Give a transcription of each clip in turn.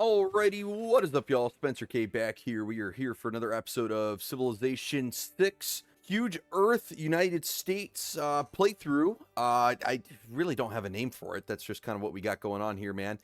Alrighty, what is up, y'all? Spencer K back here. We are here for another episode of Civilization 6 Huge Earth United States playthrough. I really don't have a name for it. That's just kind of what we got going on here, man.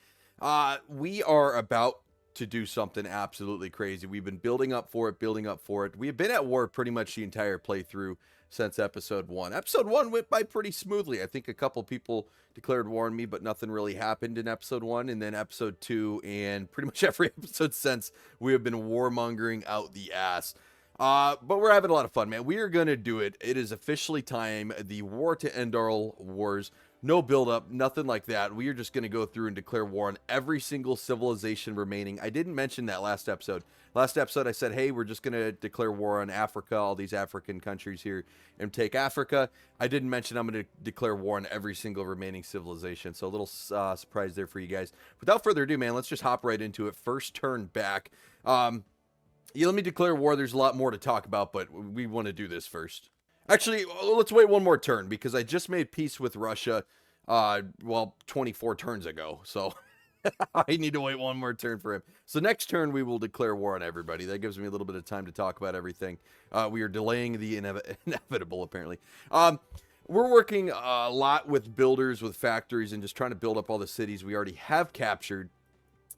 We are about to do something absolutely crazy. We've been building up for it, building up for it. We have been at war pretty much the entire playthrough since episode 1. Episode 1 went by pretty smoothly. I think a couple people declared war on me, but nothing really happened in episode 1. And then episode 2 and pretty much every episode since, we have been warmongering out the ass. But we're having a lot of fun, man. We are going to do it. It is officially time. The war to end all wars. No build up, nothing like that. We are just going to go through and declare war on every single civilization remaining. I didn't mention that last episode. Last episode I said, hey, we're just going to declare war on Africa, all these African countries here, and take Africa. I didn't mention I'm going to declare war on every single remaining civilization. So a little surprise there for you guys. Without further ado, man, let's just hop right into it. First turn back. Yeah, let me declare war. There's a lot more to talk about, but we want to do this first. Actually, let's wait one more turn because I just made peace with Russia, well, 24 turns ago. So I need to wait one more turn for him. So next turn, we will declare war on everybody. That gives me a little bit of time to talk about everything. We are delaying the inevitable, apparently. We're working a lot with builders, with factories, and just trying to build up all the cities we already have captured,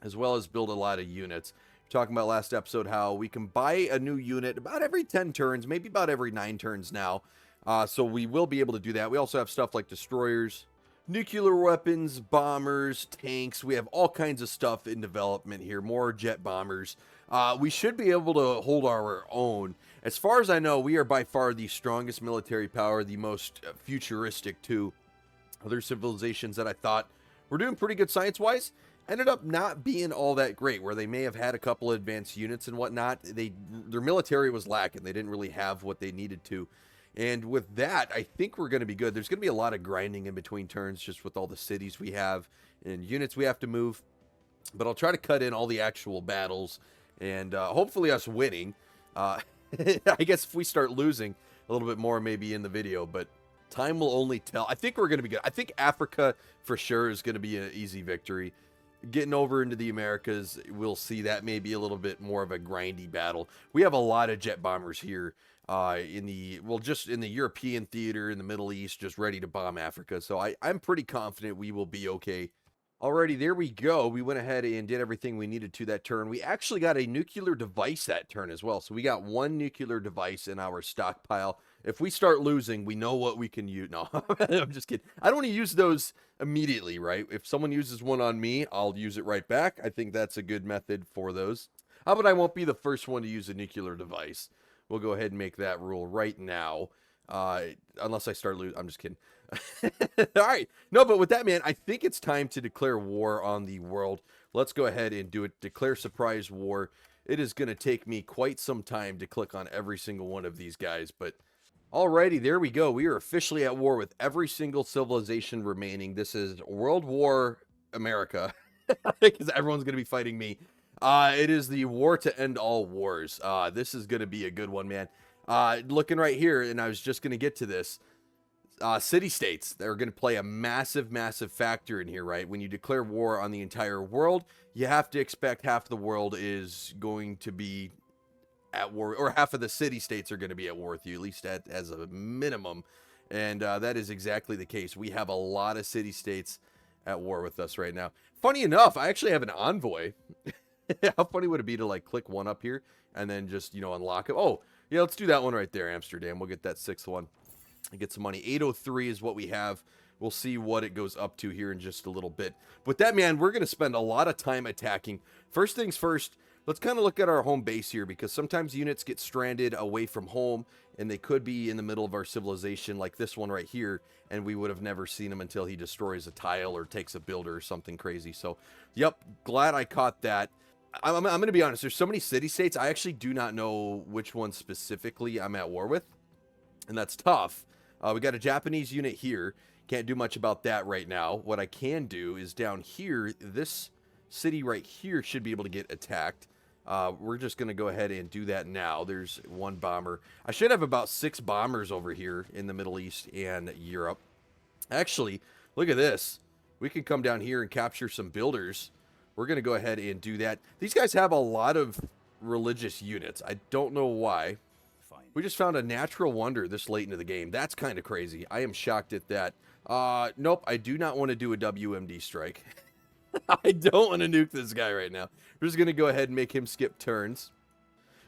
as well as build a lot of units. Talking about last episode how we can buy a new unit about every 10 turns, maybe about every 9 turns now. So we will be able to do that. We also have stuff like destroyers, nuclear weapons, bombers, tanks. We have all kinds of stuff in development here, more jet bombers. We should be able to hold our own. As far as I know, we are by far the strongest military power, the most futuristic too. Other civilizations that I thought were doing pretty good science-wise ended up not being all that great, where they may have had a couple of advanced units and whatnot. Their military was lacking. They didn't really have what they needed to. And with that, I think we're going to be good. There's going to be a lot of grinding in between turns just with all the cities we have and units we have to move. But I'll try to cut in all the actual battles and hopefully us winning. I guess if we start losing a little bit more maybe in the video, but time will only tell. I think we're going to be good. I think Africa for sure is going to be an easy victory. Getting over into the Americas, we'll see that may be a little bit more of a grindy battle. We have a lot of jet bombers here just in the European theater, in the Middle East, just ready to bomb Africa. So I'm pretty confident we will be okay. Alrighty, there we go. We went ahead and did everything we needed to that turn. We actually got a nuclear device that turn as well. So we got one nuclear device in our stockpile. If we start losing, we know what we can use. No, I'm just kidding. I don't want to use those immediately, right? If someone uses one on me, I'll use it right back. I think that's a good method for those. How about I won't be the first one to use a nuclear device? We'll go ahead and make that rule right now. Unless I start losing. I'm just kidding. All right. No, but with that, man, I think it's time to declare war on the world. Let's go ahead and do it. Declare surprise war. It is going to take me quite some time to click on every single one of these guys, but alrighty, there we go. We are officially at war with every single civilization remaining. This is World War America, because everyone's going to be fighting me. It is the war to end all wars. This is going to be a good one, man. Looking right here, and I was just going to get to this. City-states, they're going to play a massive, massive factor in here, right? When you declare war on the entire world, you have to expect half the world is going to be at war, or half of the city-states are going to be at war with you, at least as a minimum. And that is exactly the case. We have a lot of city-states at war with us right now. Funny enough, I actually have an envoy. How funny would it be to like click one up here and then just, unlock it? Oh, yeah, let's do that one right there, Amsterdam. We'll get that 6th one and get some money. 803 is what we have. We'll see what it goes up to here in just a little bit. But that, man, we're going to spend a lot of time attacking. First things first, let's kind of look at our home base here, because sometimes units get stranded away from home and they could be in the middle of our civilization, like this one right here, and we would have never seen him until he destroys a tile or takes a builder or something crazy. So, yep, glad I caught that. I'm going to be honest, there's so many city-states, I actually do not know which one specifically I'm at war with, and that's tough. We got a Japanese unit here. Can't do much about that right now. What I can do is down here, this city right here should be able to get attacked. We're just going to go ahead and do that now. There's one bomber. I should have about 6 bombers over here in the Middle East and Europe. Actually, look at this. We can come down here and capture some builders. we're going to go ahead and do that. These guys have a lot of religious units. I don't know why. We just found a natural wonder this late into the game. That's kind of crazy. I am shocked at that. Nope, I do not want to do a WMD strike. I don't want to nuke this guy right now. We're just going to go ahead and make him skip turns.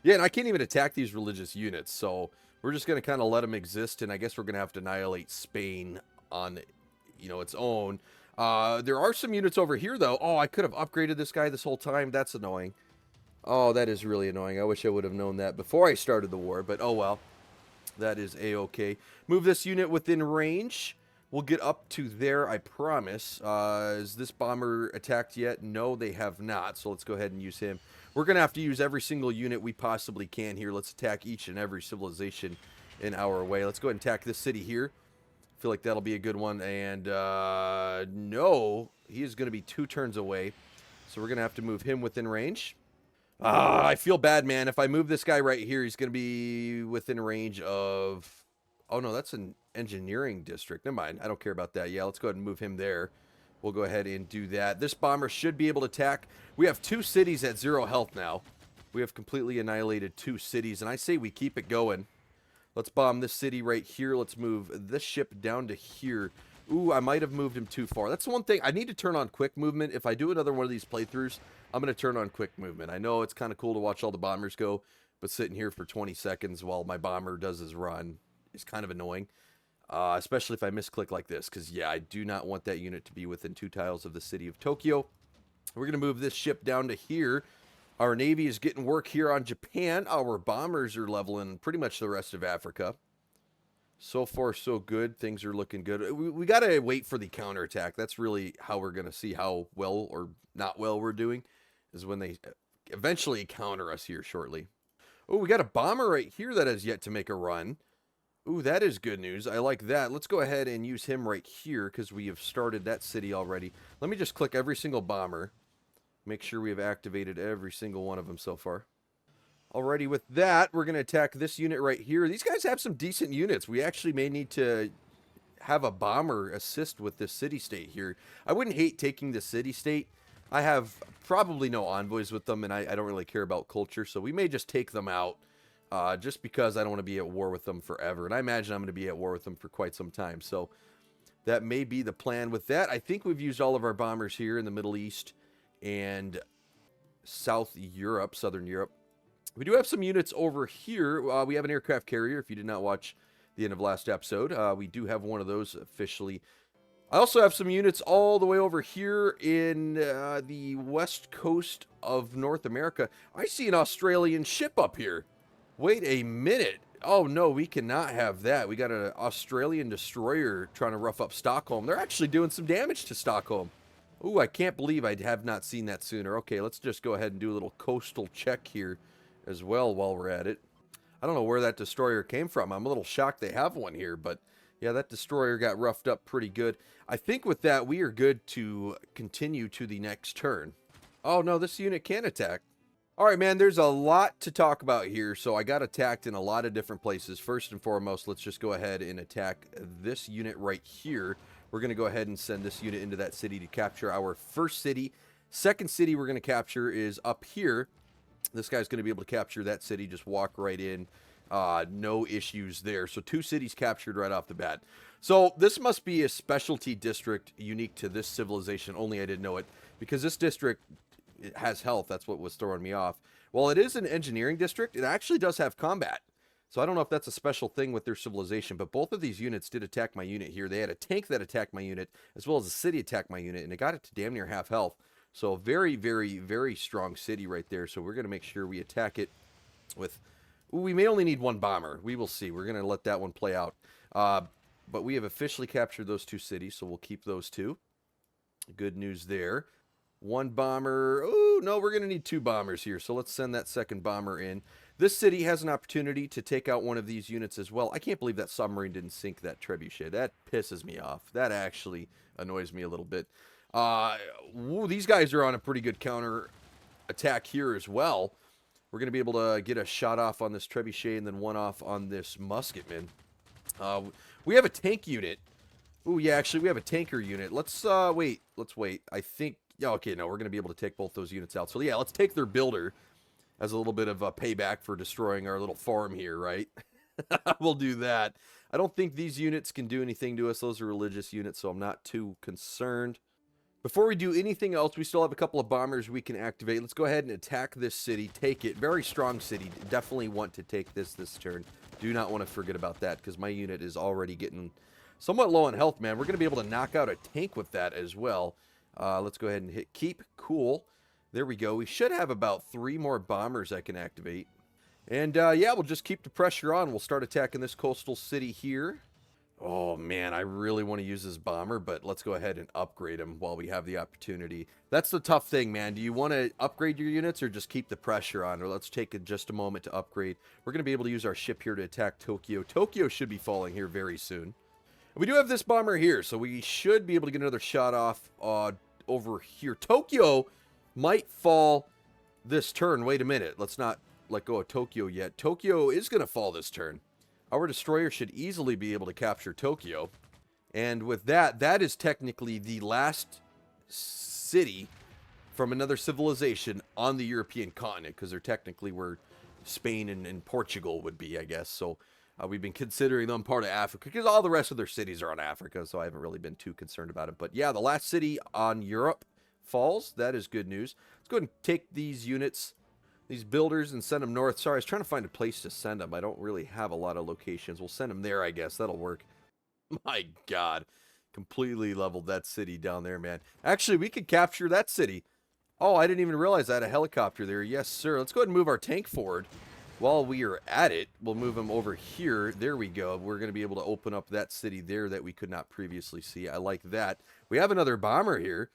Yeah, and I can't even attack these religious units, so we're just going to kind of let them exist, and I guess we're going to have to annihilate Spain on, its own. There are some units over here, though. Oh, I could have upgraded this guy this whole time. That's annoying. Oh, that is really annoying. I wish I would have known that before I started the war, but oh well. That is A-okay. Move this unit within range. We'll get up to there, I promise. Is this bomber attacked yet? No, they have not, so let's go ahead and use him. We're going to have to use every single unit we possibly can here. Let's attack each and every civilization in our way. Let's go ahead and attack this city here. I feel like that'll be a good one. And no, he is going to be 2 turns away, so we're going to have to move him within range. I feel bad, man. If I move this guy right here, he's going to be within range of... Oh, no, that's an engineering district. Never mind. I don't care about that. Yeah, let's go ahead and move him there. We'll go ahead and do that. This bomber should be able to attack. We have 2 cities at 0 health now. We have completely annihilated 2 cities, and I say we keep it going. Let's bomb this city right here. Let's move this ship down to here. Ooh, I might have moved him too far. That's one thing. I need to turn on quick movement. If I do another one of these playthroughs, I'm going to turn on quick movement. I know it's kind of cool to watch all the bombers go, but sitting here for 20 seconds while my bomber does his run is kind of annoying. Especially if I misclick like this, because, yeah, I do not want that unit to be within 2 tiles of the city of Tokyo. We're going to move this ship down to here. Our Navy is getting work here on Japan. Our bombers are leveling pretty much the rest of Africa. So far, so good. Things are looking good. We got to wait for the counterattack. That's really how we're going to see how well or not well we're doing, is when they eventually counter us here shortly. Oh, we got a bomber right here that has yet to make a run. Ooh, that is good news. I like that. Let's go ahead and use him right here because we have started that city already. Let me just click every single bomber. Make sure we have activated every single one of them so far. Alrighty, with that, we're going to attack this unit right here. These guys have some decent units. We actually may need to have a bomber assist with this city-state here. I wouldn't hate taking the city-state. I have probably no envoys with them, and I don't really care about culture, so we may just take them out. Just because I don't want to be at war with them forever. And I imagine I'm going to be at war with them for quite some time. So that may be the plan with that. I think we've used all of our bombers here in the Middle East and Southern Europe. We do have some units over here. We have an aircraft carrier, if you did not watch the end of last episode. We do have one of those officially. I also have some units all the way over here in the west coast of North America. I see an Australian ship up here. Wait a minute. Oh, no, we cannot have that. We got an Australian destroyer trying to rough up Stockholm. They're actually doing some damage to Stockholm. Ooh, I can't believe I have not seen that sooner. Okay, let's just go ahead and do a little coastal check here as well while we're at it. I don't know where that destroyer came from. I'm a little shocked they have one here, but yeah, that destroyer got roughed up pretty good. I think with that, we are good to continue to the next turn. Oh, no, this unit can attack. All right, man, there's a lot to talk about here, so I got attacked in a lot of different places. First and foremost, let's just go ahead and attack this unit right here. We're going to go ahead and send this unit into that city to capture our first city. Second city we're going to capture is up here. This guy's going to be able to capture that city, just walk right in. No issues there. So 2 cities captured right off the bat. So this must be a specialty district unique to this civilization. Only I didn't know it, because this district... it has health. That's what was throwing me off. While it is an engineering district, it actually does have combat. So I don't know if that's a special thing with their civilization, but both of these units did attack my unit here. They had a tank that attacked my unit, as well as a city attacked my unit, and it got it to damn near half health. So a very, very, very strong city right there. So we're going to make sure we attack it with... Ooh, we may only need 1 bomber. We will see. We're going to let that one play out. But we have officially captured those 2 cities, so we'll keep those 2. Good news there. 1 bomber. Oh, no, we're going to need 2 bombers here. So let's send that second bomber in. This city has an opportunity to take out one of these units as well. I can't believe that submarine didn't sink that trebuchet. That pisses me off. That actually annoys me a little bit. These guys are on a pretty good counter attack here as well. We're going to be able to get a shot off on this trebuchet and then 1 off on this musketman. We have a tank unit. Ooh, yeah, actually, we have a tanker unit. Let's wait. Let's wait. I think... Yeah, okay, no, we're going to be able to take both those units out. So, yeah, let's take their builder as a little bit of a payback for destroying our little farm here, right? We'll do that. I don't think these units can do anything to us. Those are religious units, so I'm not too concerned. Before we do anything else, we still have a couple of bombers we can activate. Let's go ahead and attack this city. Take it. Very strong city. Definitely want to take this turn. Do not want to forget about that because my unit is already getting somewhat low on health, man. We're going to be able to knock out a tank with that as well. Let's go ahead and hit keep. Cool. There we go. We should have about 3 more bombers I can activate. And, yeah, we'll just keep the pressure on. We'll start attacking this coastal city here. Oh, man, I really want to use this bomber, but let's go ahead and upgrade him while we have the opportunity. That's the tough thing, man. Do you want to upgrade your units or just keep the pressure on? Or let's take just a moment to upgrade. We're going to be able to use our ship here to attack Tokyo. Tokyo should be falling here very soon. We do have this bomber here, so we should be able to get another shot off over here. Tokyo might fall this turn. Wait a minute. Let's not let go of Tokyo yet. Tokyo is going to fall this turn. Our destroyer should easily be able to capture Tokyo. And with that, that is technically the last city from another civilization on the European continent, because they're technically where Spain and Portugal would be, I guess. So we've been considering them part of Africa, because all the rest of their cities are on Africa, so I haven't really been too concerned about it. But yeah, the last city on Europe falls. That is good news. Let's go ahead and take these units, these builders, and send them north. Sorry, I was trying to find a place to send them. I don't really have a lot of locations. We'll send them there, I guess. That'll work. My God. Completely leveled that city down there, man. Actually, we could capture that city. Oh, I didn't even realize I had a helicopter there. Yes, sir. Let's go ahead and move our tank forward. While we are at it, we'll move them over here. There we go. We're going to be able to open up that city there that we could not previously see. I like that. We have another bomber here.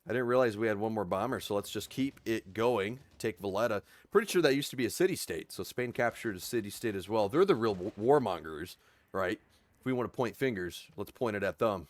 I didn't realize we had one more bomber, so let's just keep it going. Take Valletta. Pretty sure that used to be a city-state, so Spain captured a city-state as well. They're the real warmongers, right? If we want to point fingers, let's point it at them.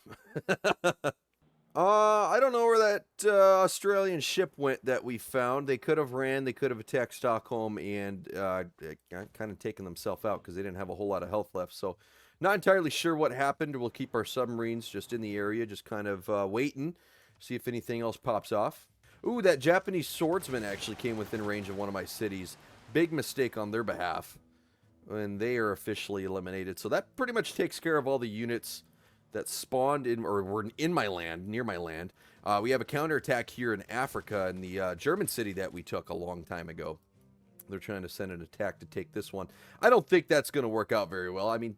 I don't know where that Australian ship went that we found. They could have ran, they could have attacked Stockholm, and kind of taken themselves out because they didn't have a whole lot of health left. So not entirely sure what happened. We'll keep our submarines just in the area, just kind of waiting. See if anything else pops off. Ooh, that Japanese swordsman actually came within range of one of my cities. Big mistake on their behalf. And they are officially eliminated. So that pretty much takes care of all the units that spawned in, or were in my land, near my land. We have a counterattack here in Africa in the German city that we took a long time ago. They're trying to send an attack to take this one. I don't think that's going to work out very well. I mean,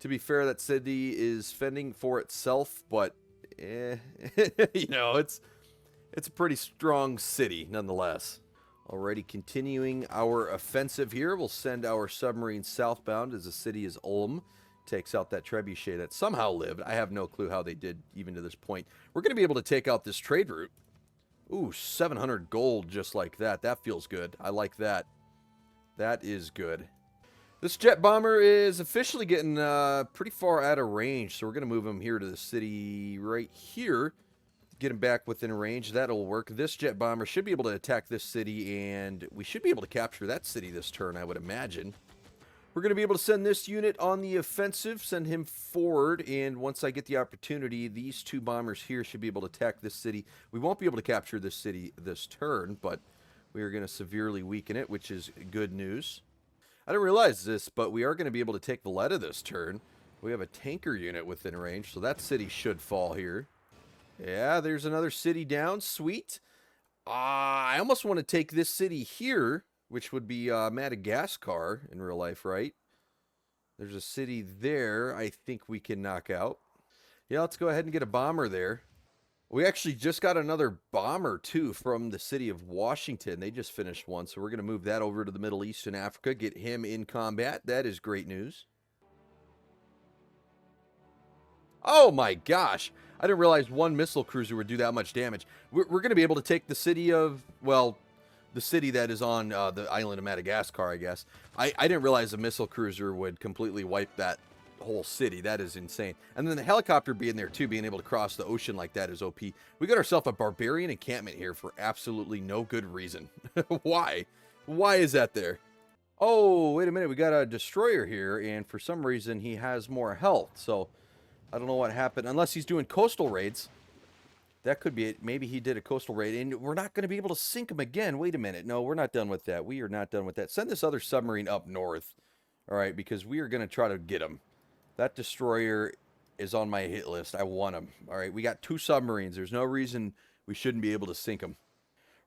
to be fair, that city is fending for itself, but you know, it's a pretty strong city nonetheless. Alrighty, continuing our offensive here, we'll send our submarine southbound as the city is Ulm. Takes out that trebuchet that somehow lived. I have no clue how they did even to this point. We're going to be able to take out this trade route. Ooh, 700 gold just like that. That feels good. I like that. That is good. This jet bomber is officially getting pretty far out of range, so we're going to move him here to the city right here. Get him back within range. That'll work. This jet bomber should be able to attack this city, and we should be able to capture that city this turn, I would imagine. We're going to be able to send this unit on the offensive, send him forward, and once I get the opportunity, these 2 bombers here should be able to attack this city. We won't be able to capture this city this turn, but we are going to severely weaken it, which is good news. I didn't realize this, but we are going to be able to take Valletta this turn. We have a tanker unit within range, so that city should fall here. Yeah, there's another city down. Sweet. I almost want to take this city here, which would be Madagascar in real life, right? There's a city there I think we can knock out. Yeah, let's go ahead and get a bomber there. We actually just got another bomber, too, from the city of Washington. They just finished one, so we're going to move that over to the Middle East and Africa, get him in combat. That is great news. Oh, my gosh. I didn't realize one missile cruiser would do that much damage. We're going to be able to take the city of, well, the city that is on the island of Madagascar, I guess. I didn't realize a missile cruiser would completely wipe that whole city. That is insane. And then the helicopter being there too, being able to cross the ocean like that is OP. We got ourselves a barbarian encampment here for absolutely no good reason. Why? Why is that there? Oh, wait a minute. We got a destroyer here, and for some reason he has more health. So I don't know what happened. Unless he's doing coastal raids. That could be it. Maybe he did a coastal raid, and we're not going to be able to sink him again. Wait a minute. No, we're not done with that. We are not done with that. Send this other submarine up north, all right, because we are going to try to get him. That destroyer is on my hit list. I want him. All right, we got 2 submarines. There's no reason we shouldn't be able to sink them.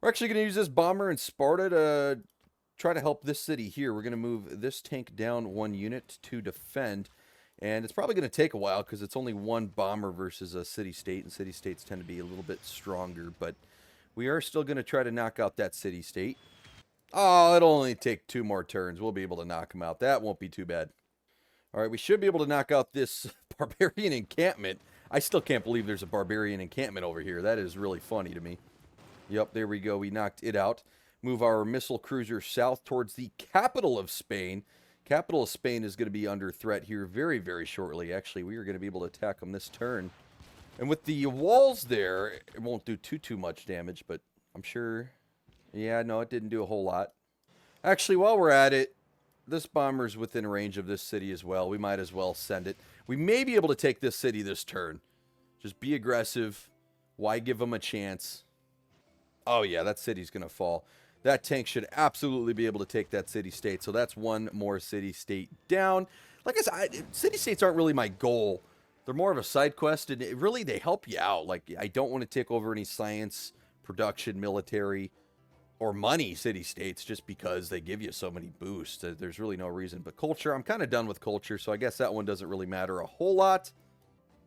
We're actually going to use this bomber in Sparta to try to help this city here. We're going to move this tank down 1 unit to defend. And it's probably going to take a while because it's only 1 bomber versus a city-state. And city-states tend to be a little bit stronger. But we are still going to try to knock out that city-state. Oh, it'll only take 2 more turns. We'll be able to knock him out. That won't be too bad. All right, we should be able to knock out this barbarian encampment. I still can't believe there's a barbarian encampment over here. That is really funny to me. Yep, there we go. We knocked it out. Move our missile cruiser south towards the capital of Spain. Capital of Spain is going to be under threat here very, very shortly. Actually, we are going to be able to attack them this turn. And with the walls there, it won't do too much damage, but I'm sure... Yeah, no, it didn't do a whole lot. Actually, while we're at it, this bomber's within range of this city as well. We might as well send it. We may be able to take this city this turn. Just be aggressive. Why give them a chance? Oh, yeah, that city's going to fall. That tank should absolutely be able to take that city-state. So that's 1 more city-state down. Like I said, city-states aren't really my goal. They're more of a side quest, and really they help you out. Like, I don't want to take over any science, production, military, or money city-states just because they give you so many boosts. There's really no reason. But culture, I'm kind of done with culture, so I guess that one doesn't really matter a whole lot.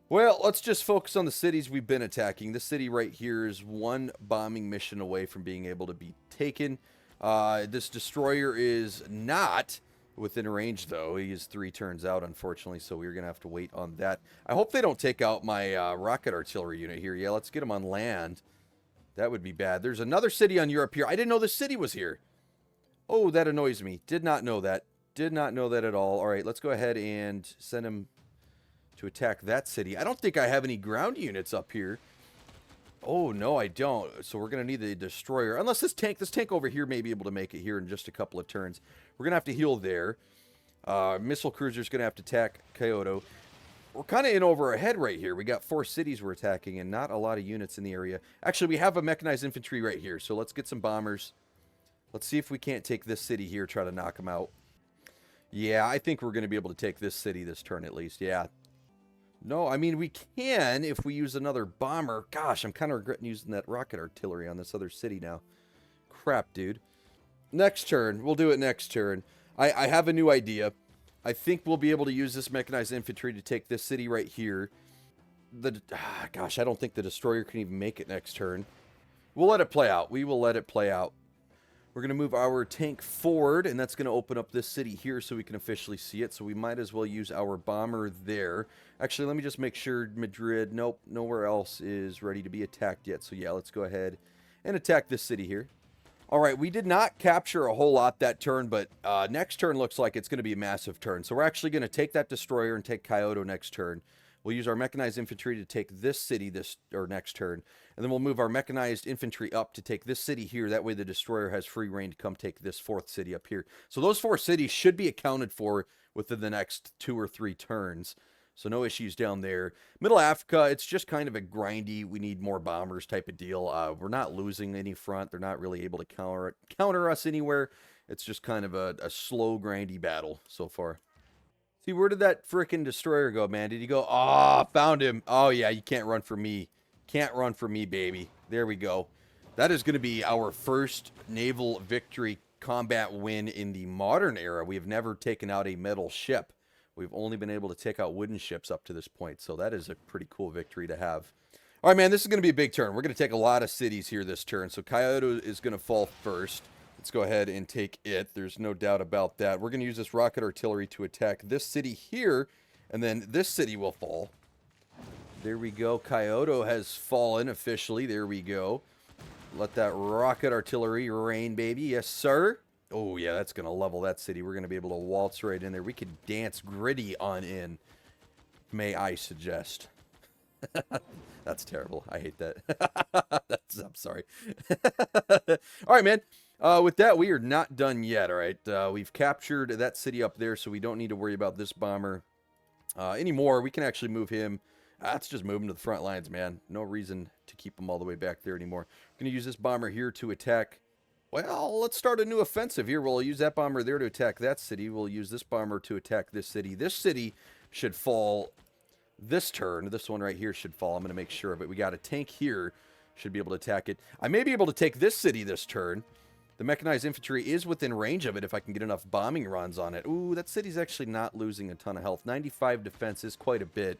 Well, let's just focus on the cities we've been attacking. This city right here is 1 bombing mission away from being able to be taken. This destroyer is not within range, though. He is 3 turns out, unfortunately, so we're going to have to wait on that. I hope they don't take out my rocket artillery unit here. Yeah, let's get them on land. That would be bad. There's another city on Europe here. I didn't know this city was here. Oh, that annoys me. Did not know that. Did not know that at all. All right, let's go ahead and send him to attack that city. I don't think I have any ground units up here. Oh, no, I don't. So we're going to need the destroyer. Unless this tank over here may be able to make it here in just a couple of turns. We're going to have to heal there. Missile cruiser's going to have to attack Kyoto. We're kind of in over our head right here. We got 4 cities we're attacking and not a lot of units in the area. Actually, we have a mechanized infantry right here. So let's get some bombers. Let's see if we can't take this city here, try to knock them out. Yeah, I think we're going to be able to take this city this turn at least. Yeah. No, I mean, we can if we use another bomber. Gosh, I'm kind of regretting using that rocket artillery on this other city now. Crap, dude. Next turn. We'll do it next turn. I have a new idea. I think we'll be able to use this mechanized infantry to take this city right here. Gosh, I don't think the destroyer can even make it next turn. We'll let it play out. We will let it play out. We're going to move our tank forward, and that's going to open up this city here so we can officially see it. So we might as well use our bomber there. Actually, let me just make sure Madrid, nope, nowhere else is ready to be attacked yet. So yeah, let's go ahead and attack this city here. All right, we did not capture a whole lot that turn, but next turn looks like it's going to be a massive turn. So we're actually going to take that destroyer and take Kyoto next turn. We'll use our mechanized infantry to take this city next turn. And then we'll move our mechanized infantry up to take this city here. That way the destroyer has free reign to come take this 4th city up here. So those 4 cities should be accounted for within the next 2 or 3 turns. So no issues down there. Middle Africa, it's just kind of a grindy, we need more bombers type of deal. We're not losing any front. They're not really able to counter us anywhere. It's just kind of a slow, grindy battle so far. See, where did that frickin' destroyer go, man? Did he go? Oh, found him. Oh, yeah, you can't run from me. Can't run from me, baby. There we go. That is going to be our first naval victory combat win in the modern era. We have never taken out a metal ship. We've only been able to take out wooden ships up to this point. So that is a pretty cool victory to have. All right, man, this is going to be a big turn. We're going to take a lot of cities here this turn. So Kyoto is going to fall first. Let's go ahead and take it. There's no doubt about that. We're going to use this rocket artillery to attack this city here, and then this city will fall. There we go. Kyoto has fallen officially. There we go. Let that rocket artillery rain, baby. Yes, sir. Oh, yeah, that's going to level that city. We're going to be able to waltz right in there. We could dance gritty on in, may I suggest. That's terrible. I hate that. I'm sorry. All right, man. With that, we are not done yet, all right? We've captured that city up there, so we don't need to worry about this bomber anymore. We can actually move him That's just moving to the front lines, man. No reason to keep them all the way back there anymore. I'm going to use this bomber here to attack. Well, let's start a new offensive here. We'll use that bomber there to attack that city. We'll use this bomber to attack this city. This city should fall this turn. This one right here should fall. I'm going to make sure of it. We got a tank here. Should be able to attack it. I may be able to take this city this turn. The mechanized infantry is within range of it if I can get enough bombing runs on it. Ooh, that city's actually not losing a ton of health. 95 defense is quite a bit.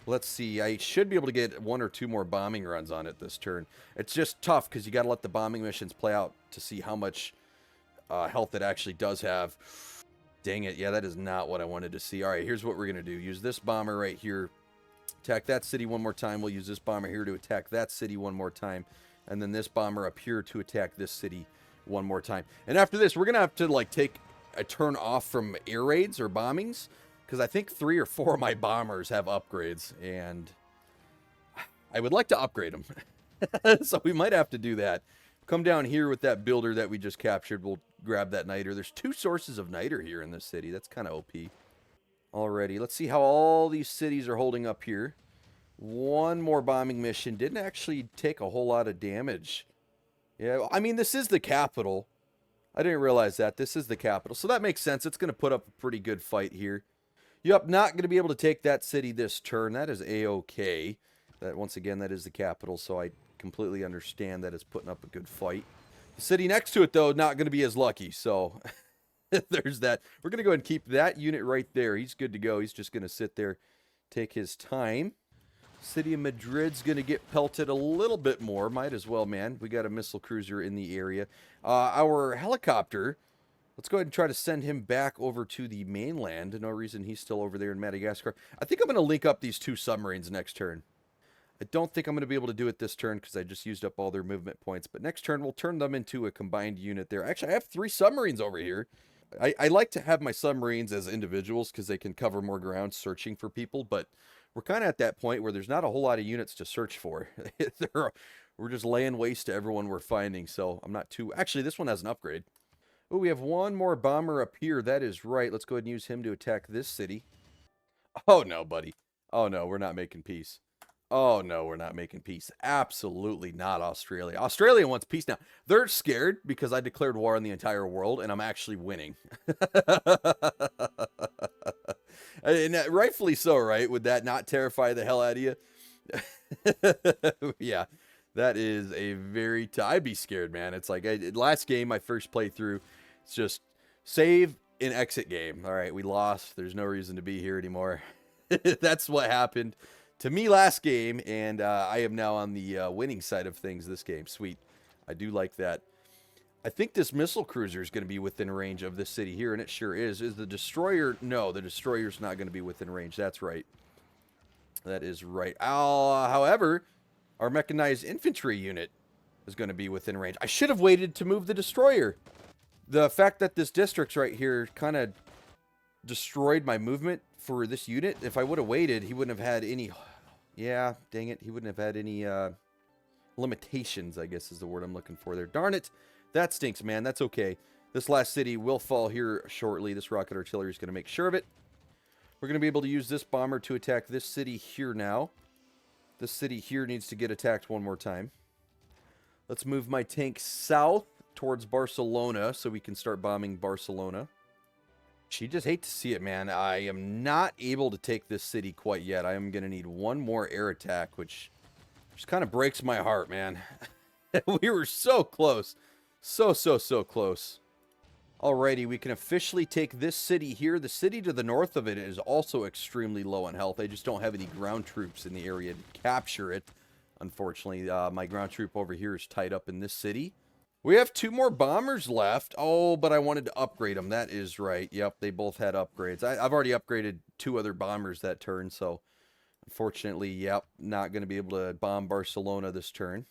Let's see. I should be able to get 1 or 2 more bombing runs on it this turn. It's just tough because you got to let the bombing missions play out to see how much health it actually does have. Dang it. Yeah, that is not what I wanted to see. All right, here's what we're going to do. Use this bomber right here. Attack that city one more time. We'll use this bomber here to attack that city one more time. And then this bomber up here to attack this city one more time. And after this, we're going to have to like take a turn off from air raids or bombings. Because I think 3 or 4 of my bombers have upgrades. And I would like to upgrade them. So we might have to do that. Come down here with that builder that we just captured. We'll grab that niter. There's 2 sources of niter here in this city. That's kind of OP. Alrighty, let's see how all these cities are holding up here. 1 more bombing mission. Didn't actually take a whole lot of damage. Yeah, I mean, this is the capital. I didn't realize that. This is the capital. So that makes sense. It's going to put up a pretty good fight here. Yep, not going to be able to take that city this turn. That is A-OK. That, once again, that is the capital, so I completely understand that it's putting up a good fight. The city next to it, though, not going to be as lucky, so there's that. We're going to go ahead and keep that unit right there. He's good to go. He's just going to sit there, take his time. City of Madrid's going to get pelted a little bit more. Might as well, man. We got a missile cruiser in the area. Our helicopter, let's go ahead and try to send him back over to the mainland. No reason he's still over there in Madagascar. I think I'm going to link up these 2 submarines next turn. I don't think I'm going to be able to do it this turn because I just used up all their movement points. But next turn, we'll turn them into a combined unit there. Actually, I have 3 submarines over here. I like to have my submarines as individuals because they can cover more ground searching for people. But we're kind of at that point where there's not a whole lot of units to search for. We're just laying waste to everyone we're finding. So I'm not too... Actually, this one has an upgrade. Oh, we have 1 more bomber up here. That is right. Let's go ahead and use him to attack this city. Oh, no, buddy. Oh, no, we're not making peace. Oh, no, we're not making peace. Absolutely not Australia. Australia wants peace now. They're scared because I declared war on the entire world, and I'm actually winning. And rightfully so, right? Would that not terrify the hell out of you? Yeah, that is a very... I'd be scared, man. It's like, last game, my first playthrough, it's just save and exit game. All right, we lost. There's no reason to be here anymore. That's what happened to me last game, and I am now on the winning side of things this game. Sweet. I do like that. I think this missile cruiser is going to be within range of this city here, and it sure is. Is the destroyer? No, the destroyer's not going to be within range. That's right. That is right. However, our mechanized infantry unit is going to be within range. I should have waited to move the destroyer. The fact that this district's right here kind of destroyed my movement for this unit. If I would have waited, he wouldn't have had any... Yeah, dang it. He wouldn't have had any limitations, I guess is the word I'm looking for there. Darn it. That stinks, man. That's okay. This last city will fall here shortly. This rocket artillery is going to make sure of it. We're going to be able to use this bomber to attack this city here now. This city here needs to get attacked one more time. Let's move my tank south towards Barcelona so we can start bombing Barcelona. She just hate to see it, man. I am not able to take this city quite yet. I am going to need 1 more air attack, which just kind of breaks my heart, man. We were so close. So close. Alrighty, we can officially take this city here. The city to the north of it is also extremely low on health. I just don't have any ground troops in the area to capture it. Unfortunately, my ground troop over here is tied up in this city. We have 2 more bombers left. Oh, but I wanted to upgrade them. That is right. Yep, they both had upgrades. I've already upgraded 2 other bombers that turn, so unfortunately, yep, not going to be able to bomb Barcelona this turn.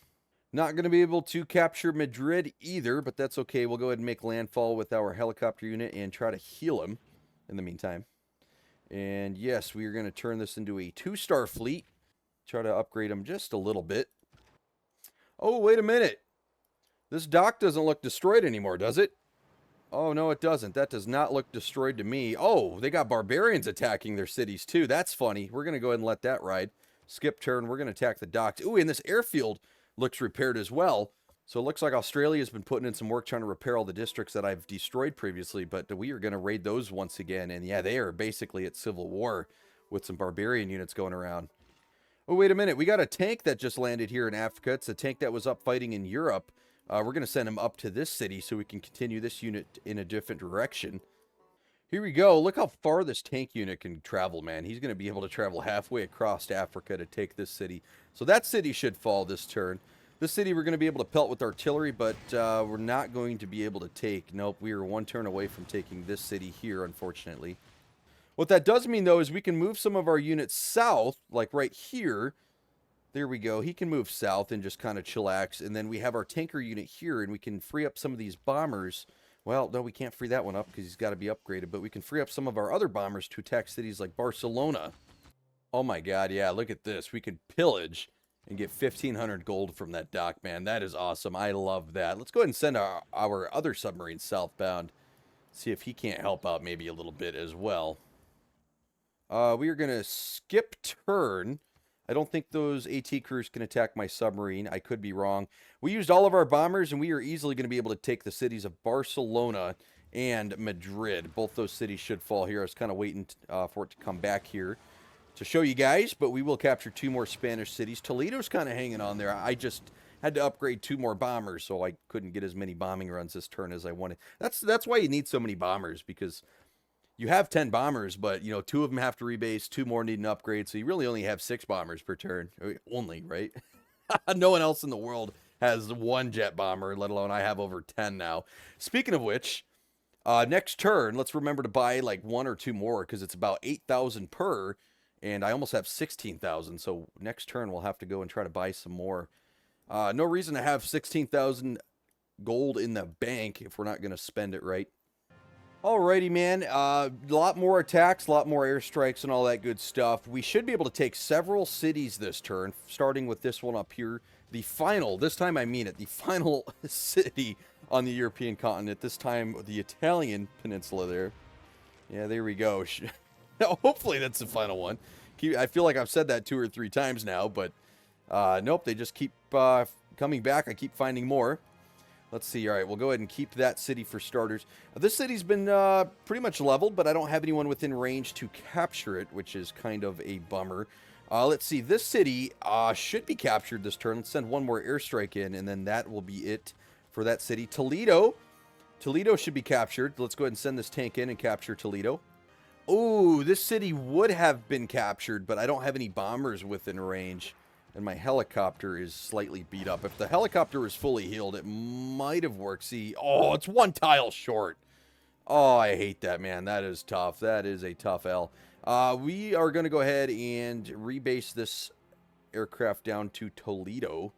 Not going to be able to capture Madrid either, but that's okay. We'll go ahead and make landfall with our helicopter unit and try to heal him in the meantime. And yes, we are going to turn this into a 2-star fleet. Try to upgrade him just a little bit. Oh, wait a minute. This dock doesn't look destroyed anymore, does it? Oh, no, it doesn't. That does not look destroyed to me. Oh, they got barbarians attacking their cities too. That's funny. We're going to go ahead and let that ride. Skip turn. We're going to attack the docks. Ooh, and this airfield looks repaired as well. So it looks like Australia's been putting in some work trying to repair all the districts that I've destroyed previously, but we are going to raid those once again. And yeah, they are basically at civil war with some barbarian units going around. Oh, wait a minute. We got a tank that just landed here in Africa. It's a tank that was up fighting in Europe. We're going to send him up to this city so we can continue this unit in a different direction. Here we go. Look how far this tank unit can travel, man. He's going to be able to travel halfway across Africa to take this city. So that city should fall this turn. This city we're going to be able to pelt with artillery, but we're not going to be able to take. Nope, we are one turn away from taking this city here, unfortunately. What that does mean, though, is we can move some of our units south, like right here. There we go. He can move south and just kind of chillax. And then we have our tanker unit here, and we can free up some of these bombers. Well, no, we can't free that one up because he's got to be upgraded. But we can free up some of our other bombers to attack cities like Barcelona. Oh, my God. Yeah, look at this. We could pillage and get 1,500 gold from that dock, man. That is awesome. I love that. Let's go ahead and send our other submarine southbound. See if he can't help out maybe a little bit as well. We are going to skip turn. I don't think those AT crews can attack my submarine. I could be wrong. We used all of our bombers, and we are easily going to be able to take the cities of Barcelona and Madrid. Both those cities should fall here. I was kind of waiting for it to come back here to show you guys, but we will capture 2 more Spanish cities. Toledo's kind of hanging on there. I just had to upgrade 2 more bombers, so I couldn't get as many bombing runs this turn as I wanted. That's why you need so many bombers, because you have 10 bombers, but, you know, 2 of them have to rebase, 2 more need an upgrade, so you really only have 6 bombers per turn. Only, right? No one else in the world has 1 jet bomber, let alone I have over 10 now. Speaking of which, next turn, let's remember to buy like 1 or 2 more, because it's about 8,000 per, and I almost have 16,000, so next turn we'll have to go and try to buy some more. No reason to have 16,000 gold in the bank if we're not going to spend it right. Alrighty, man. A lot more attacks, a lot more airstrikes, and all that good stuff. We should be able to take several cities this turn, starting with this one up here. The final, this time I mean it, the final city on the European continent. This time, the Italian peninsula there. Yeah, there we go. Hopefully that's the final one. I feel like I've said that 2 or 3 times now, but nope, they just keep coming back. I keep finding more. Let's see. All right, we'll go ahead and keep that city for starters. This city's been pretty much leveled, but I don't have anyone within range to capture it, which is kind of a bummer. Let's see. This city should be captured this turn. Let's send 1 more airstrike in, and then that will be it for that city. Toledo should be captured. Let's go ahead and send this tank in and capture Toledo. Oh, this city would have been captured, but I don't have any bombers within range. And my helicopter is slightly beat up. If the helicopter was fully healed, it might have worked. See, oh, it's 1 tile short. Oh, I hate that, man. That is tough. That is a tough L. We are going to go ahead and rebase this aircraft down to Toledo.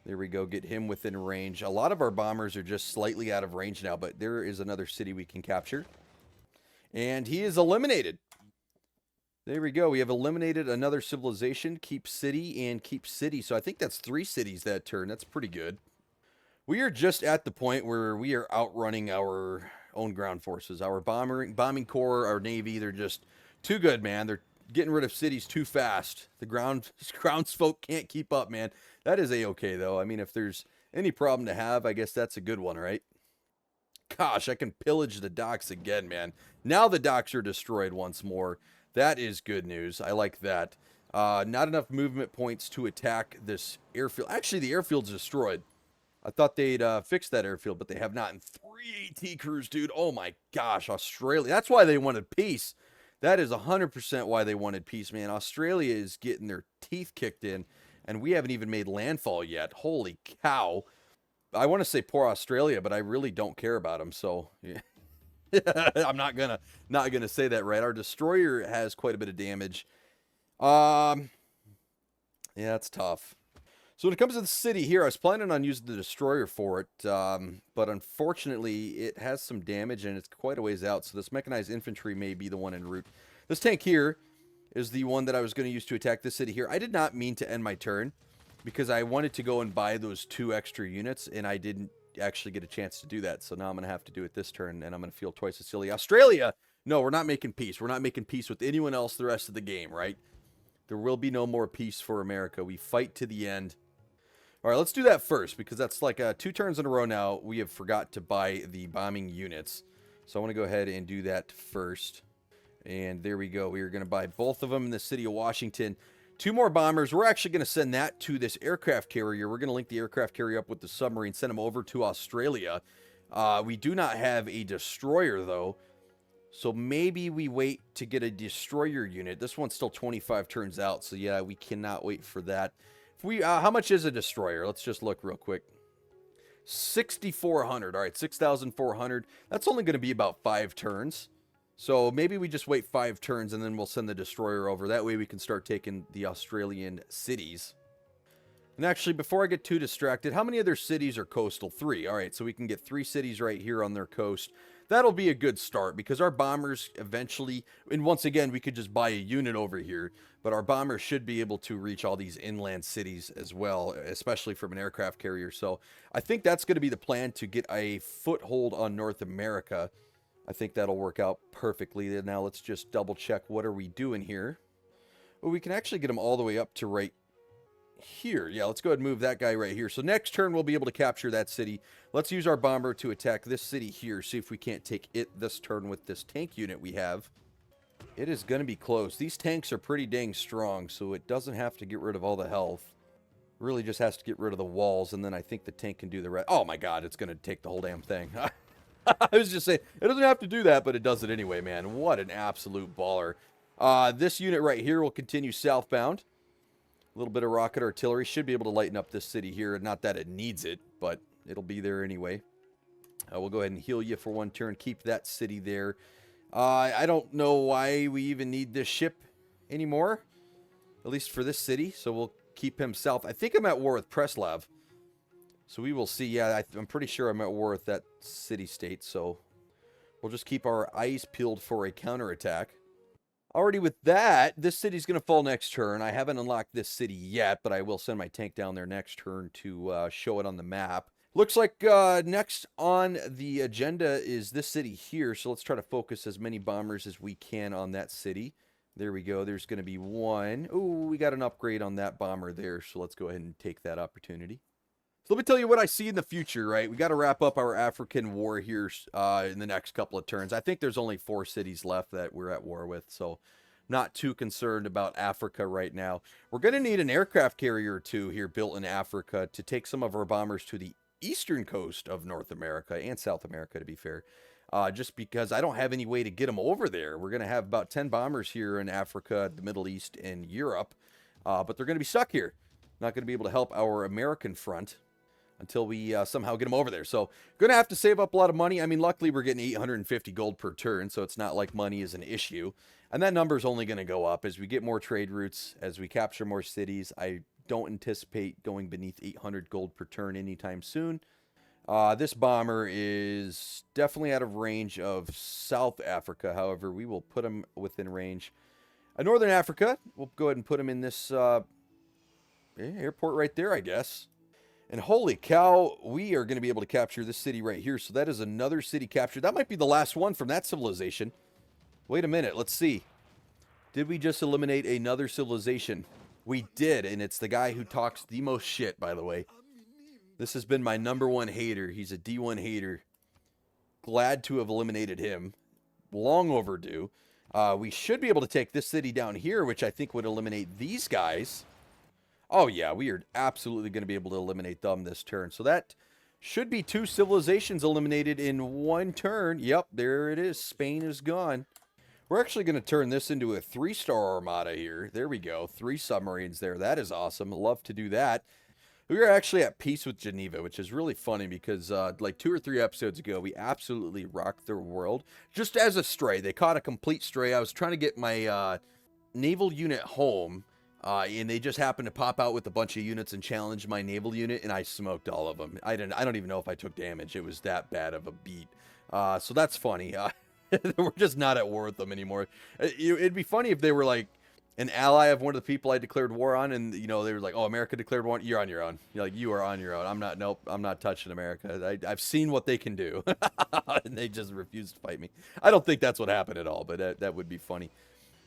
There we go. Get him within range. A lot of our bombers are just slightly out of range now, but there is another city we can capture. And he is eliminated. There we go. We have eliminated another civilization. Keep city and keep city. So I think that's 3 cities that turn. That's pretty good. We are just at the point where we are outrunning our own ground forces. Our bombing corps, our navy, they're just too good, man. They're getting rid of cities too fast. The groundsfolk can't keep up, man. That is a-okay, though. I mean, if there's any problem to have, I guess that's a good one, right? Gosh, I can pillage the docks again, man. Now the docks are destroyed once more. That is good news. I like that. Not enough movement points to attack this airfield. Actually, the airfield's destroyed. I thought they'd fix that airfield, but they have not. And 3 AT crews, dude. Oh my gosh, Australia. That's why they wanted peace. That is 100% why they wanted peace, man. Australia is getting their teeth kicked in, and we haven't even made landfall yet. Holy cow. I want to say poor Australia, but I really don't care about them, so yeah. I'm not gonna say that right. Our destroyer has quite a bit of damage. Yeah, it's tough. So when it comes to the city here, I was planning on using the destroyer for it, but unfortunately it has some damage and it's quite a ways out, so this mechanized infantry may be the one en route. This tank here is the one that I was going to use to attack this city here. I did not mean to end my turn because I wanted to go and buy those 2 extra units, and I didn't actually get a chance to do that, so now I'm going to have to do it this turn, and I'm going to feel twice as silly. Australia! No, we're not making peace. We're not making peace with anyone else the rest of the game, right? There will be no more peace for America. We fight to the end. All right, let's do that first, because that's like 2 turns in a row now. We have forgot to buy the bombing units. So I want to go ahead and do that first. And there we go. We are going to buy both of them in the city of Washington. 2 more bombers. We're actually going to send that to this aircraft carrier. We're going to link the aircraft carrier up with the submarine, send them over to Australia. We do not have a destroyer, though. So maybe we wait to get a destroyer unit. This one's still 25 turns out. So yeah, we cannot wait for that. If we, how much is a destroyer? Let's just look real quick. 6,400. All right, 6,400. That's only going to be about 5 turns. So maybe we just wait 5 turns and then we'll send the destroyer over. That way we can start taking the Australian cities. And actually, before I get too distracted, how many other cities are coastal? 3. All right, so we can get 3 cities right here on their coast. That'll be a good start because our bombers eventually, and once again, we could just buy a unit over here, but our bombers should be able to reach all these inland cities as well, especially from an aircraft carrier. So I think that's going to be the plan, to get a foothold on North America. I think that'll work out perfectly. Now let's just double check, what are we doing here? Well, we can actually get them all the way up to right here. Yeah, let's go ahead and move that guy right here. So next turn, we'll be able to capture that city. Let's use our bomber to attack this city here. See if we can't take it this turn with this tank unit we have. It is going to be close. These tanks are pretty dang strong, so it doesn't have to get rid of all the health. Really just has to get rid of the walls, and then I think the tank can do the rest. Oh my god, it's going to take the whole damn thing. I was just saying, it doesn't have to do that, but it does it anyway, man. What an absolute baller. This unit right here will continue southbound. A little bit of rocket artillery should be able to lighten up this city here. Not that it needs it, but it'll be there anyway. We'll go ahead and heal you for 1 turn. Keep that city there. I don't know why we even need this ship anymore, at least for this city. So we'll keep him south. I think I'm at war with Preslav. So we will see. Yeah, I'm pretty sure I'm at war with that city-state. So we'll just keep our eyes peeled for a counterattack. Already with that, this city's going to fall next turn. I haven't unlocked this city yet, but I will send my tank down there next turn to show it on the map. Looks like next on the agenda is this city here, so let's try to focus as many bombers as we can on that city. There we go. There's going to be 1. Ooh, we got an upgrade on that bomber there, so let's go ahead and take that opportunity. So let me tell you what I see in the future, right? We got to wrap up our African war here in the next couple of turns. I think there's only 4 cities left that we're at war with, so not too concerned about Africa right now. We're going to need an aircraft carrier or 2 here built in Africa to take some of our bombers to the eastern coast of North America and South America, to be fair. Just because I don't have any way to get them over there. We're going to have about 10 bombers here in Africa, the Middle East, and Europe, but they're going to be stuck here. Not going to be able to help our American front until we somehow get them over there. So going to have to save up a lot of money. I mean, luckily we're getting 850 gold per turn, so it's not like money is an issue. And that number is only going to go up as we get more trade routes, as we capture more cities. I don't anticipate going beneath 800 gold per turn anytime soon. This bomber is definitely out of range of South Africa. However, we will put him within range. Northern Africa, we'll go ahead and put him in this airport right there, I guess. And holy cow, we are going to be able to capture this city right here. So that is another city captured. That might be the last one from that civilization. Wait a minute. Let's see. Did we just eliminate another civilization? We did, and it's the guy who talks the most shit, by the way. This has been my #1 hater. He's a D1 hater. Glad to have eliminated him. Long overdue. We should be able to take this city down here, which I think would eliminate these guys. Oh, yeah, we are absolutely going to be able to eliminate them this turn. So that should be 2 civilizations eliminated in 1 turn. Yep, there it is. Spain is gone. We're actually going to turn this into a 3-star armada here. There we go. 3 submarines there. That is awesome. Love to do that. We are actually at peace with Geneva, which is really funny because like 2 or 3 episodes ago, we absolutely rocked their world. Just as a stray. They caught a complete stray. I was trying to get my naval unit home. And they just happened to pop out with a bunch of units and challenge my naval unit, and I smoked all of them. I don't even know if I took damage. It was that bad of a beat. So that's funny. We're just not at war with them anymore. It'd be funny if they were like an ally of one of the people I declared war on, and you know they were like, "Oh, America declared war. You're on your own. You're like, you are on your own. I'm not. Nope. I'm not touching America. I've seen what they can do," and they just refused to fight me. I don't think that's what happened at all, but that would be funny.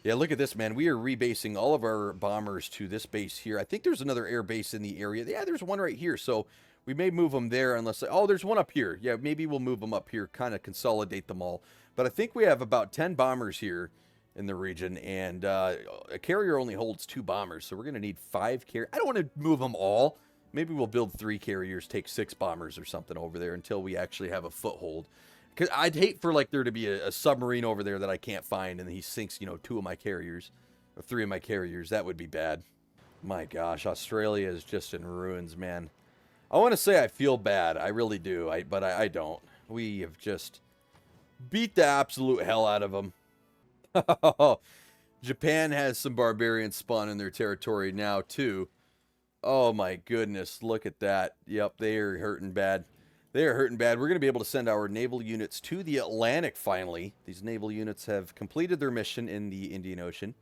Yeah, look at this, man. We are rebasing all of our bombers to this base here. I think there's another air base in the area. Yeah, there's one right here. So we may move them there unless... Oh, there's one up here. Yeah, maybe we'll move them up here, kind of consolidate them all. But I think we have about 10 bombers here in the region, and a carrier only holds 2 bombers, so we're going to need 5 carriers. I don't want to move them all. Maybe we'll build 3 carriers, take 6 bombers or something over there until we actually have a foothold. Because I'd hate for like there to be a submarine over there that I can't find, and he sinks, you know, 2 of my carriers, or 3 of my carriers. That would be bad. My gosh, Australia is just in ruins, man. I want to say I feel bad. I really do, but I don't. We have just beat the absolute hell out of them. Japan has some barbarians spawn in their territory now, too. Oh, my goodness. Look at that. Yep, they are hurting bad. They are hurting bad. We're going to be able to send our naval units to the Atlantic, finally. These naval units have completed their mission in the Indian Ocean.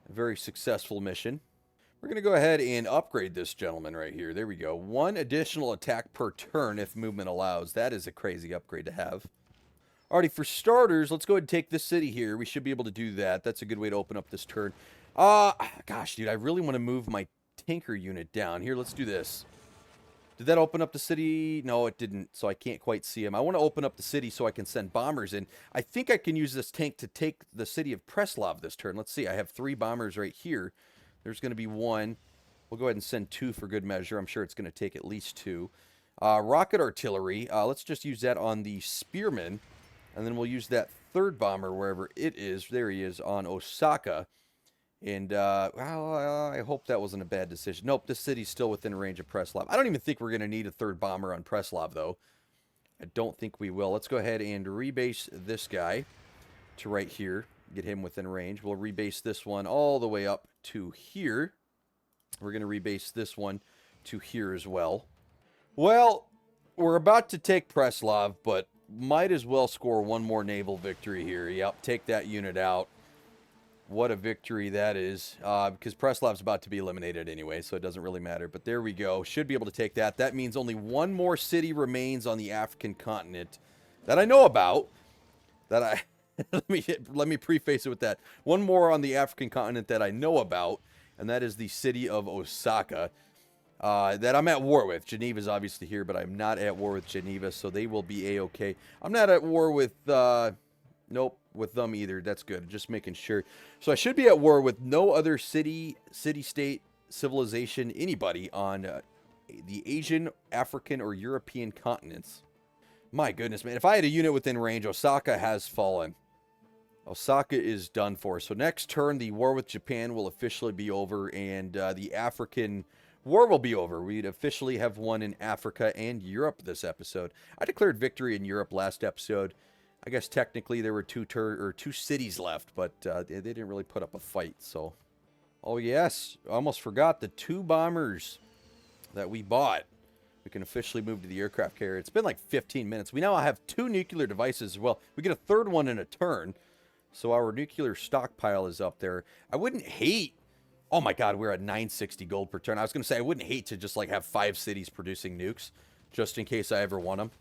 A very successful mission. We're going to go ahead and upgrade this gentleman right here. There we go. 1 additional attack per turn if movement allows. That is a crazy upgrade to have. Alrighty, for starters, let's go ahead and take this city here. We should be able to do that. That's a good way to open up this turn. Gosh, dude, I really want to move my tanker unit down. Here, let's do this. Did that open up the city? No, it didn't, so I can't quite see him. I want to open up the city so I can send bombers in. I think I can use this tank to take the city of Preslav this turn. Let's see, I have 3 bombers right here. There's going to be 1. We'll go ahead and send 2 for good measure. I'm sure it's going to take at least 2. Rocket artillery. Let's just use that on the Spearman. And then we'll use that 3rd bomber wherever it is. There he is on Osaka. And, well, I hope that wasn't a bad decision. Nope, this city's still within range of Preslav. I don't even think we're going to need a 3rd bomber on Preslav, though. I don't think we will. Let's go ahead and rebase this guy to right here. Get him within range. We'll rebase this one all the way up to here. We're going to rebase this one to here as well. Well, we're about to take Preslav, but might as well score 1 more naval victory here. Yep, take that unit out. What a victory that is, because Preslav's about to be eliminated anyway, so it doesn't really matter. But there we go. Should be able to take that. That means only 1 more city remains on the African continent that I know about. That I let me preface it with that. 1 more on the African continent that I know about, and that is the city of Osaka. That I'm at war with. Geneva's obviously here, but I'm not at war with Geneva, so they will be A-okay. I'm not at war with, nope, with them either. That's good. Just making sure. So I should be at war with no other city, state, civilization, anybody on the Asian, African, or European continents. My goodness, man. If I had a unit within range, Osaka has fallen. Osaka is done for. So next turn, the war with Japan will officially be over, and the African war will be over. We'd officially have won in Africa and Europe this episode. I declared victory in Europe last episode. I guess technically there were 2 cities left, but they didn't really put up a fight. So, oh yes, I almost forgot the 2 bombers that we bought. We can officially move to the aircraft carrier. It's been like 15 minutes. We now have 2 nuclear devices as well. We get a 3rd one in a turn. So our nuclear stockpile is up there. I wouldn't hate... Oh my god, we're at 960 gold per turn. I was going to say, I wouldn't hate to just like have 5 cities producing nukes, just in case I ever want them.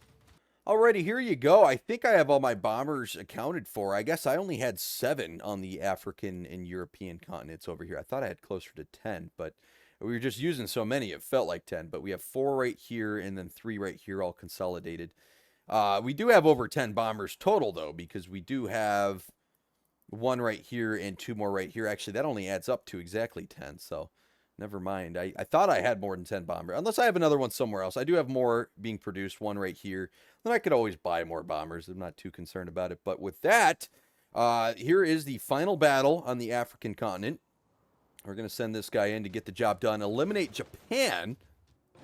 Alrighty, here you go. I think I have all my bombers accounted for. I guess I only had 7 on the African and European continents over here. I thought I had closer to 10, but we were just using so many, it felt like 10. But we have 4 right here and then 3 right here, all consolidated. We do have over 10 bombers total, though, because we do have 1 right here and 2 more right here. Actually, that only adds up to exactly 10, so never mind. I thought I had more than 10 bombers, unless I have another one somewhere else. I do have more being produced, 1 right here. Then I could always buy more bombers. I'm not too concerned about it. But with that, here is the final battle on the African continent. We're going to send this guy in to get the job done. Eliminate Japan.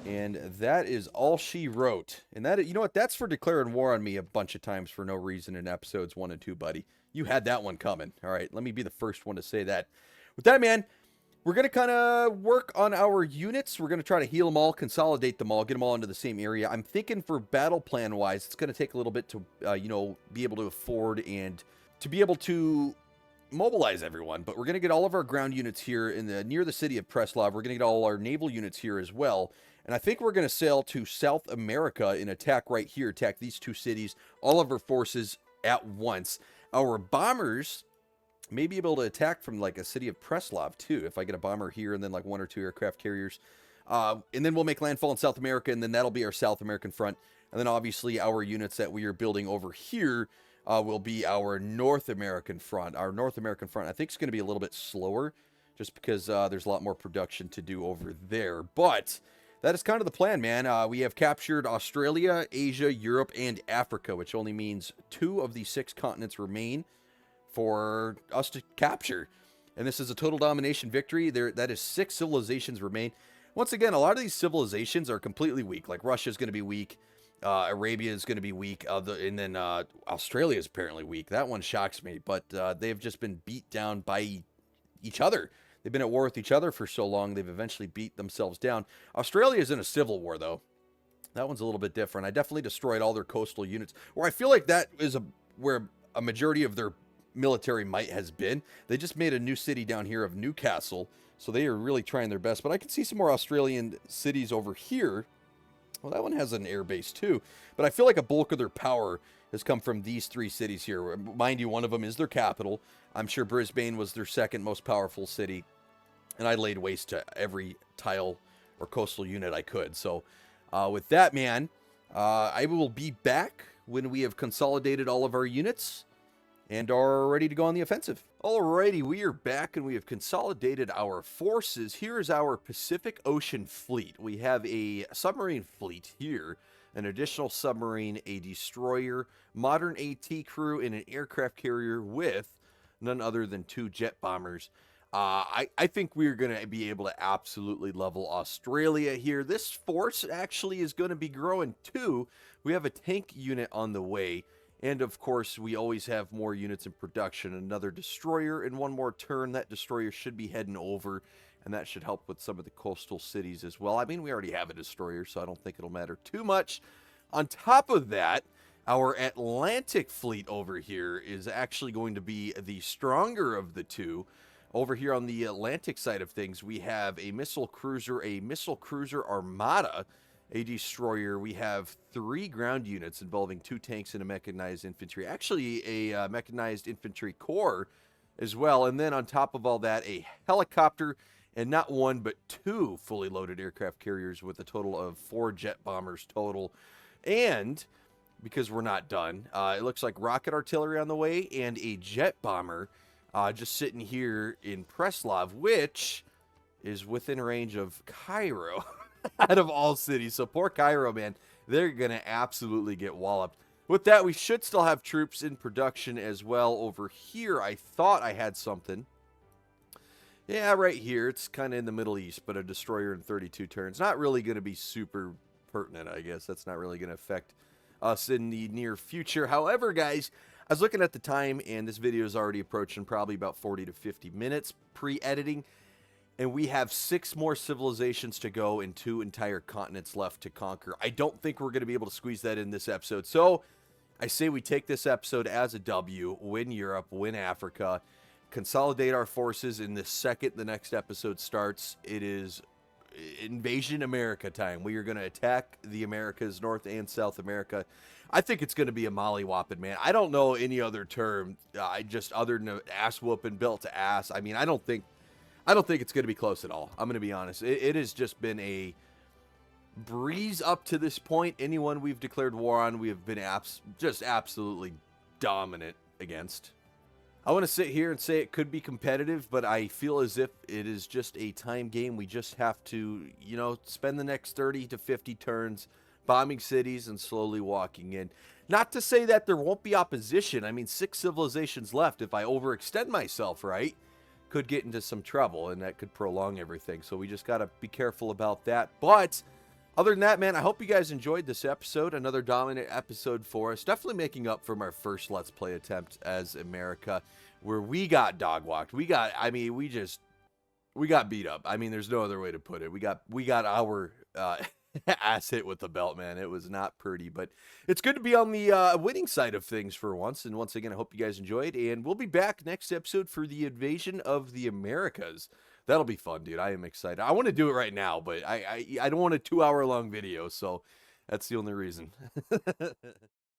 And that is all she wrote. And that, you know what? That's for declaring war on me a bunch of times for no reason in episodes 1 and 2, buddy. You had that one coming. All right, let me be the first one to say that. With that, man, we're going to kind of work on our units. We're going to try to heal them all, consolidate them all, get them all into the same area. I'm thinking for battle plan-wise, it's going to take a little bit to, you know, be able to afford and to be able to mobilize everyone. But we're going to get all of our ground units here in the near the city of Preslav. We're going to get all our naval units here as well. And I think we're going to sail to South America and attack right here, attack these 2 cities, all of our forces at once. Our bombers Maybe able to attack from like a city of Preslav too, if I get a bomber here and then like 1 or 2 aircraft carriers. And then we'll make landfall in South America, and then that'll be our South American front. And then obviously our units that we are building over here will be our North American front. Our North American front, I think, is going to be a little bit slower just because there's a lot more production to do over there. But that is kind of the plan, man. We have captured Australia, Asia, Europe, and Africa, which only means 2 of the 6 continents remain for us to capture. And this is a total domination victory. That is 6 civilizations remain. Once again, a lot of these civilizations are completely weak. Like Russia's going to be weak. Arabia is going to be weak. And then Australia is apparently weak. That one shocks me. But they've just been beat down by each other. They've been at war with each other for so long, they've eventually beat themselves down. Australia is in a civil war, though. That one's a little bit different. I definitely destroyed all their coastal units. Where I feel like that is where a majority of their military might has been. They just made a new city down here of Newcastle, so they are really trying their best. But I can see some more Australian cities over here. Well, that one has an air base too. But I feel like a bulk of their power has come from these 3 cities here. Mind you, one of them is their capital. I'm sure Brisbane was their second most powerful city. And I laid waste to every tile or coastal unit I could. So with that, man, I will be back when we have consolidated all of our units and are ready to go on the offensive. Alrighty, we are back and we have consolidated our forces. Here is our Pacific Ocean fleet. We have a submarine fleet here, an additional submarine, a destroyer, modern AT crew, and an aircraft carrier with none other than 2 jet bombers. I think we're going to be able to absolutely level Australia here. This force actually is going to be growing too. We have a tank unit on the way. And of course, we always have more units in production. Another destroyer in 1 more turn. That destroyer should be heading over. And that should help with some of the coastal cities as well. I mean, we already have a destroyer, so I don't think it'll matter too much. On top of that, our Atlantic fleet over here is actually going to be the stronger of the 2. Over here on the Atlantic side of things, we have a missile cruiser armada, a destroyer. We have 3 ground units involving 2 tanks and a mechanized infantry. Actually, a mechanized infantry corps as well. And then on top of all that, a helicopter, and not 1, but 2 fully loaded aircraft carriers with a total of 4 jet bombers total. And because we're not done, it looks like rocket artillery on the way and a jet bomber just sitting here in Preslav, which is within range of Cairo out of all cities. So poor Cairo, man, they're going to absolutely get walloped. With that, we should still have troops in production as well. Over here, I thought I had something. Yeah, right here. It's kind of in the Middle East, but a destroyer in 32 turns. Not really going to be super pertinent, I guess. That's not really going to affect us in the near future. However, guys, I was looking at the time, and this video is already approaching probably about 40 to 50 minutes pre-editing, and we have 6 more civilizations to go and 2 entire continents left to conquer. I don't think we're going to be able to squeeze that in this episode, so I say we take this episode as a W, win Europe, win Africa, consolidate our forces, and the second the next episode starts, it is Invasion America time. We are going to attack the Americas, North and South America. I think it's going to be a molly-whopping, man. I don't know any other term, just other than ass-whooping, built to ass. I mean, I don't think it's going to be close at all. I'm going to be honest. It has just been a breeze up to this point. Anyone we've declared war on, we have been just absolutely dominant against. I want to sit here and say it could be competitive, but I feel as if it is just a time game. We just have to, you know, spend the next 30 to 50 turns bombing cities and slowly walking in. Not to say that there won't be opposition. I mean, 6 civilizations left. If I overextend myself, right, could get into some trouble, and that could prolong everything. So we just got to be careful about that. But other than that, man, I hope you guys enjoyed this episode. Another dominant episode for us. Definitely making up from our first Let's Play attempt as America, where we got dog-walked. We got beat up. I mean, there's no other way to put it. We got our ass hit with the belt, man. It was not pretty, but it's good to be on the winning side of things for once. And once again, I hope you guys enjoyed, and we'll be back next episode for the invasion of the Americas. That'll be fun, dude. I am excited. I want to do it right now, but I don't want a 2-hour long video, so that's the only reason.